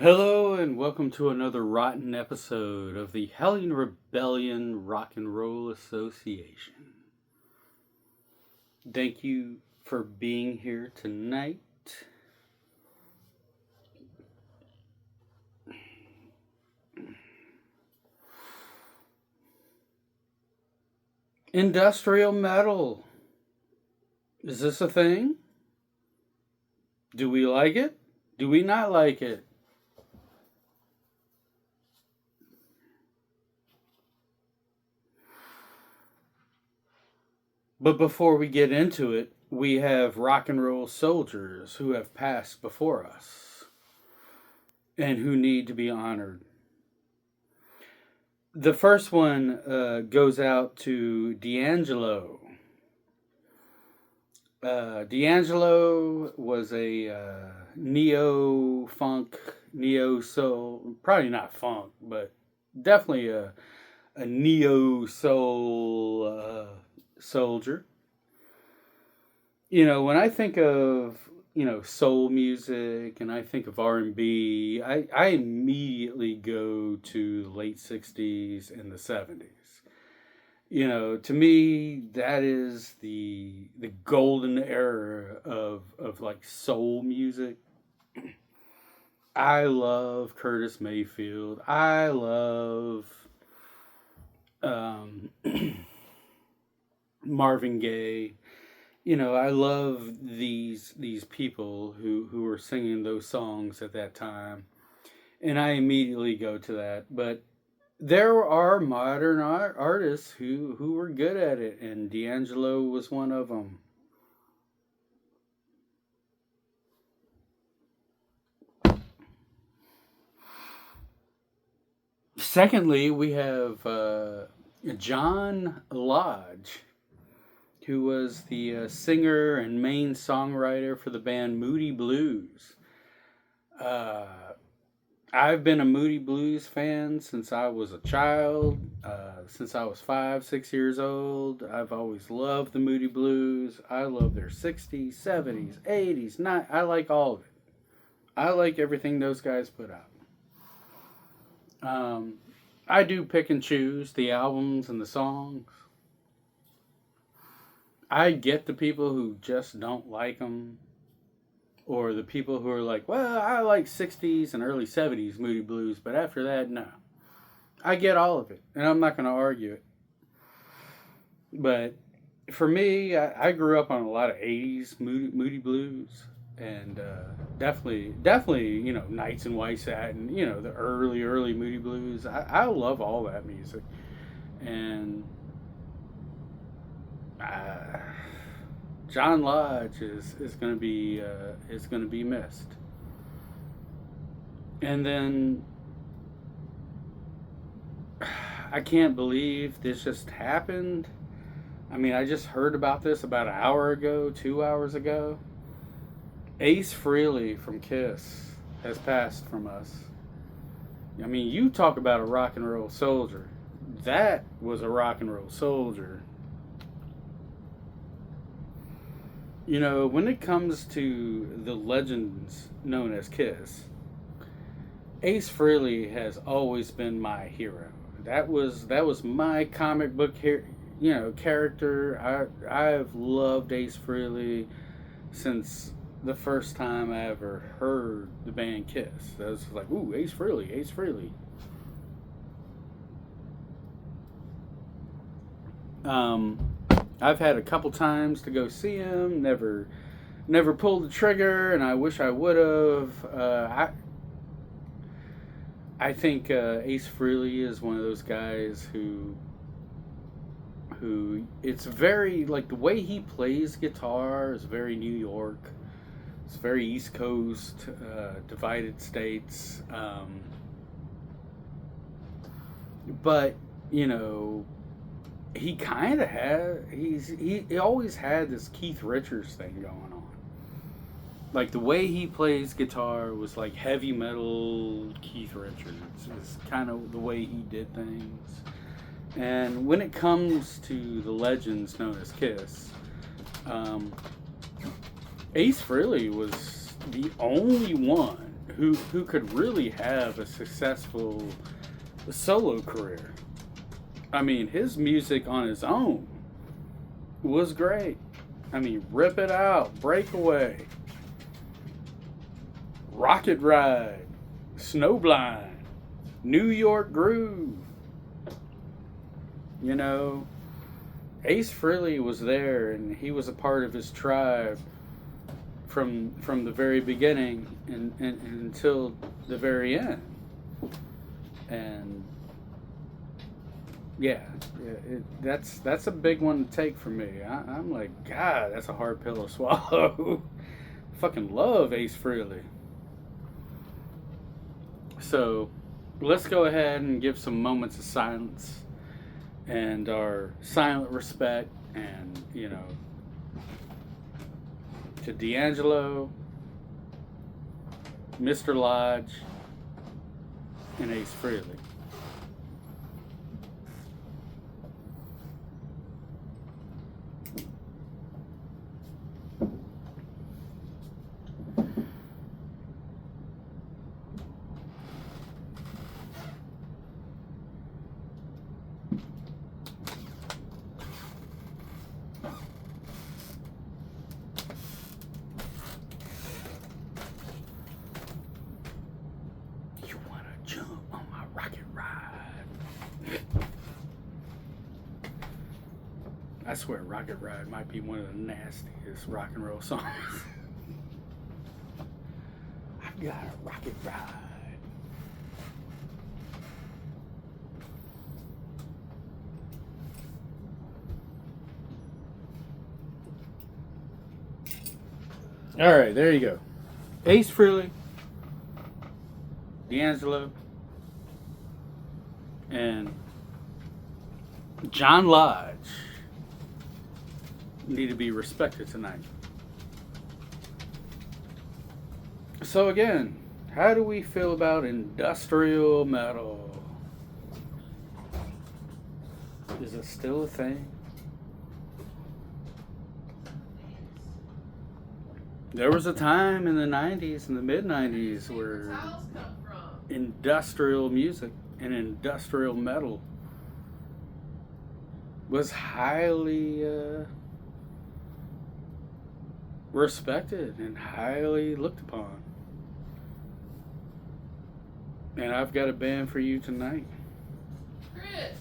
Hello and welcome to another rotten episode of the Hellion Rebellion Rock and Roll Association. Thank you for being here tonight. Industrial metal. Is this a thing? Do we like it? Do we not like it? But before we get into it, we have rock and roll soldiers who have passed before us and who need to be honored. The first one goes out to D'Angelo. D'Angelo was a neo funk, neo soul, probably not funk, but definitely a neo soul soldier. When I think of soul music and I think of R&B, I immediately go to the late 60s and the 70s. To me, that is the golden era of like soul music. I love Curtis Mayfield. I love um, Marvin Gaye. I love these people who were singing those songs at that time, and I immediately go to that. But there are modern artists who were good at it, and D'Angelo was one of them. Secondly, we have John Lodge, who was the singer and main songwriter for the band Moody Blues. Uh, I've been a Moody Blues fan since I was a child, since I was 5, 6 years old. I've always loved the Moody Blues. I love their 60s, 70s, 80s, not, I like all of it. I like everything those guys put out. Um, I do pick and choose the albums and the songs. I get the people who just don't like them, or the people who are like, well, I like 60s and early 70s Moody Blues, but after that, no. I get all of it, and I'm not going to argue it. But for me, I grew up on a lot of 80s Moody Blues, and definitely, Nights in White Satin, the early Moody Blues. I love all that music. And uh, John Lodge is going to be missed. And then I can't believe this just happened. I mean, I just heard about this about an hour ago, 2 hours ago. Ace Frehley from Kiss has passed from us. I mean, you talk about a rock and roll soldier. That was a rock and roll soldier. When it comes to the legends known as Kiss, Ace Frehley has always been my hero. That was my comic book character. I've loved Ace Frehley since the first time I ever heard the band Kiss. I was like, ooh, Ace Frehley, Ace Frehley. Um, I've had a couple times to go see him. Never pulled the trigger, and I wish I would have. I think Ace Frehley is one of those guys who it's very like the way he plays guitar is very New York. It's very East Coast, divided states. But he kind of had he always had this Keith Richards thing going on. Like the way he plays guitar was like heavy metal Keith Richards. Is kind of the way he did things. And when it comes to the legends known as Kiss, um, Ace Frehley was the only one who could really have a successful solo career. I mean, his music on his own was great. I mean, Rip It Out, Breakaway, Rocket Ride, Snowblind, New York Groove. You know, Ace Frehley was there, and he was a part of his tribe from the very beginning and until the very end. And yeah, that's a big one to take for me. I'm like, God, that's a hard pill to swallow. Fucking love Ace Frehley. So let's go ahead and give some moments of silence and our silent respect, and to D'Angelo, Mr. Lodge, and Ace Frehley. I swear Rocket Ride might be one of the nastiest rock and roll songs. I've got a rocket ride. All right, there you go. Ace Frehley, D'Angelo, and John Lodge need to be respected tonight. So again, how do we feel about industrial metal? Is it still a thing? There was a time in the 90s, in the mid-90s, where industrial music and industrial metal was highly respected and highly looked upon. And I've got a band for you tonight. Chris!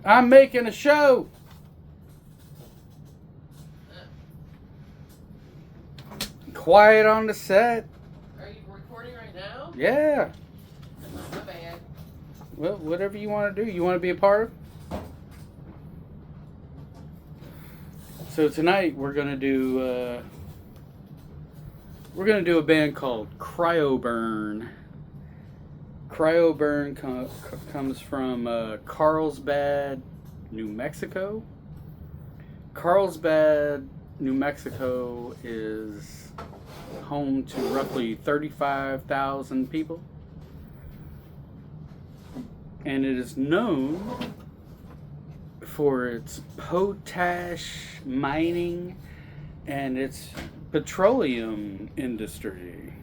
I'm making a show! Quiet on the set. Are you recording right now? Yeah. My bad. Well, whatever you want to do. You want to be a part of? So tonight we're gonna do a band called Kryoburn. Kryoburn comes from Carlsbad, New Mexico. Carlsbad, New Mexico is home to roughly 35,000 people, and it is known for its potash mining and its petroleum industry.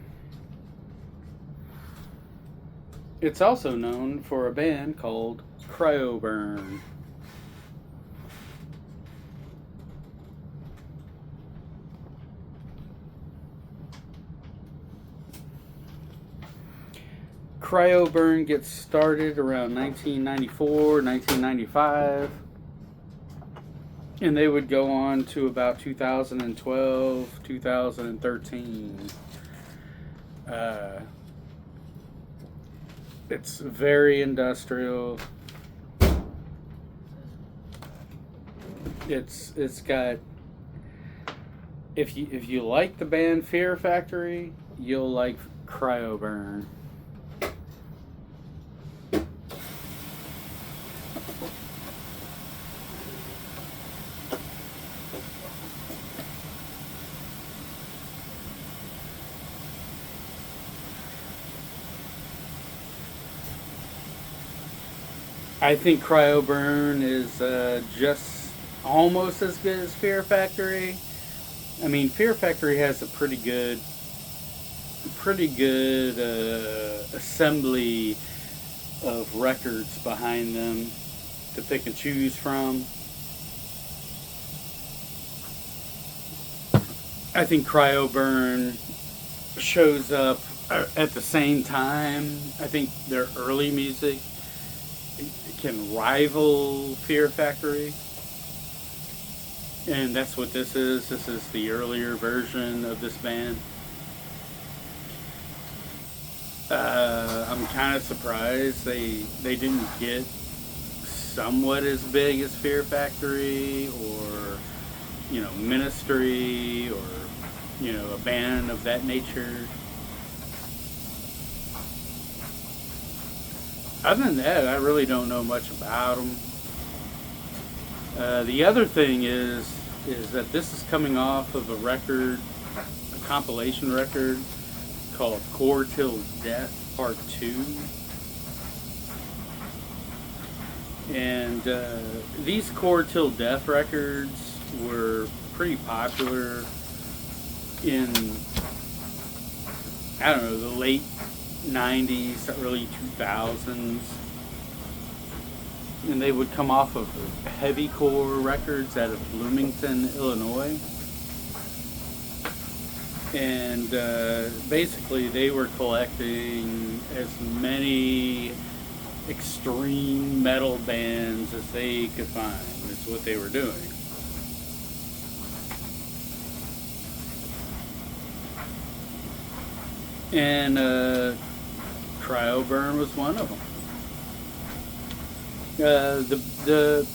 It's also known for a band called Kryoburn. Kryoburn gets started around 1994, 1995. And they would go on to about 2012, 2013. It's very industrial. It's got, if you like the band Fear Factory, you'll like Kryoburn. I think Kryoburn is just almost as good as Fear Factory. I mean, Fear Factory has a pretty good pretty good assembly of records behind them to pick and choose from. I think Kryoburn shows up at the same time. I think their early music can rival Fear Factory. And that's what this is. This is the earlier version of this band. I'm kind of surprised they didn't get somewhat as big as Fear Factory or, you know, Ministry or, you know, a band of that nature. Other than that, I really don't know much about them. The other thing is that this is coming off of a record, a compilation record called Core Till Death Part 2. And these Core Till Death records were pretty popular in, I don't know, the late 90s, early 2000s. And they would come off of Heavycore records out of Bloomington, Illinois. And basically they were collecting as many extreme metal bands as they could find. That's what they were doing. And Kryoburn was one of them. The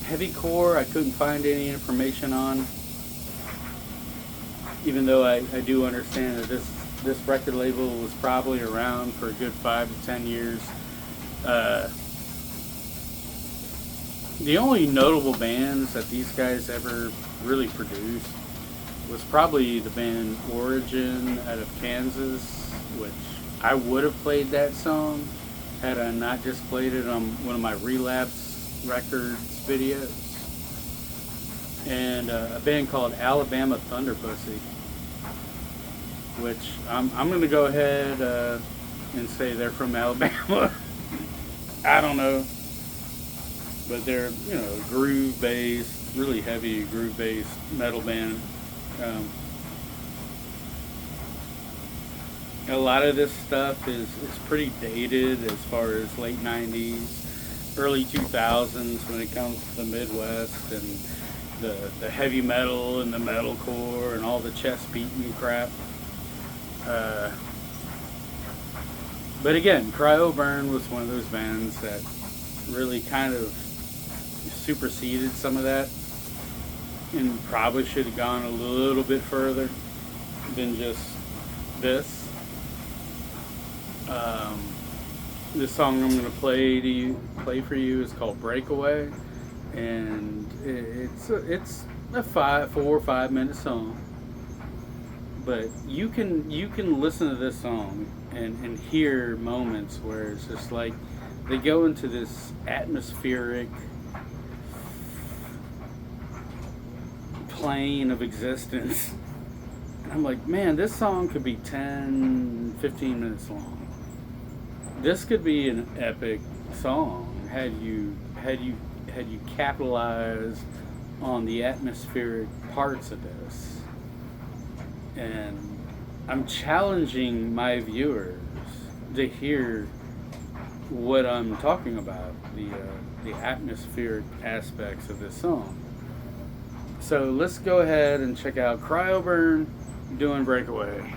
Heavycore I couldn't find any information on, even though I do understand that this record label was probably around for a good 5 to 10 years. The only notable bands that these guys ever really produced was probably the band Origin out of Kansas, which I would have played that song had I not just played it on one of my Relapse Records videos. And a band called Alabama Thunder Pussy, which I'm going to go ahead and say they're from Alabama. I don't know. But they're, you know, groove-based, really heavy groove-based metal band. A lot of this stuff is pretty dated as far as late 90s, early 2000s when it comes to the Midwest and the heavy metal and the metalcore and all the chest beating crap. But again, Kryoburn was one of those bands that really kind of superseded some of that and probably should have gone a little bit further than just this. This song I'm going to play for you is called Breakaway, and it's a 4 or 5 minute song. But you can listen to this song and hear moments where it's just like they go into this atmospheric plane of existence. And I'm like, man, this song could be 10, 15 minutes long. This could be an epic song had you capitalized on the atmospheric parts of this. And I'm challenging my viewers to hear what I'm talking about, the atmospheric aspects of this song. So let's go ahead and check out Kryoburn doing Breakaway.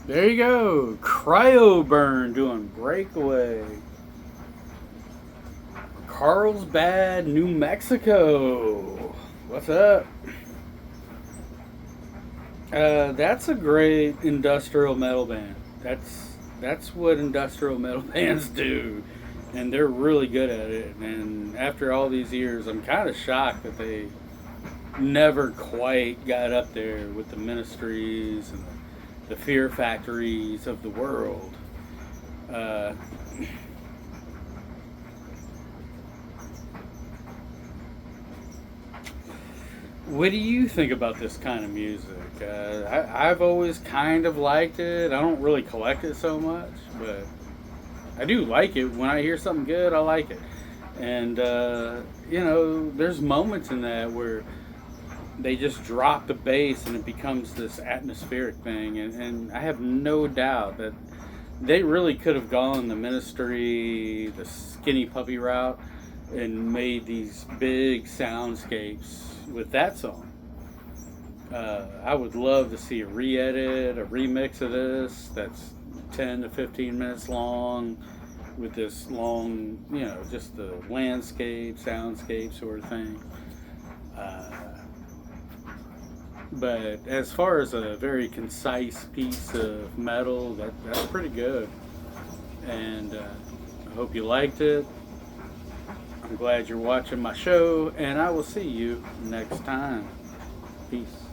There you go. Kryoburn doing Breakaway. Carlsbad, New Mexico. What's up? That's a great industrial metal band. That's what industrial metal bands do, and they're really good at it. And after all these years, I'm kind of shocked that they never quite got up there with the Ministries and the Fear Factories of the world. What do you think about this kind of music? I've always kind of liked it. I don't really collect it so much, but I do like it. When I hear something good, I like it. And, there's moments in that where they just drop the bass and it becomes this atmospheric thing. And I have no doubt that they really could have gone the Ministry, the Skinny Puppy route, and made these big soundscapes with that song. I would love to see a re-edit, a remix of this that's 10 to 15 minutes long, with this long, just the landscape, soundscape sort of thing. But as far as a very concise piece of metal, that's pretty good. And I hope you liked it. I'm glad you're watching my show, and I will see you next time. Peace.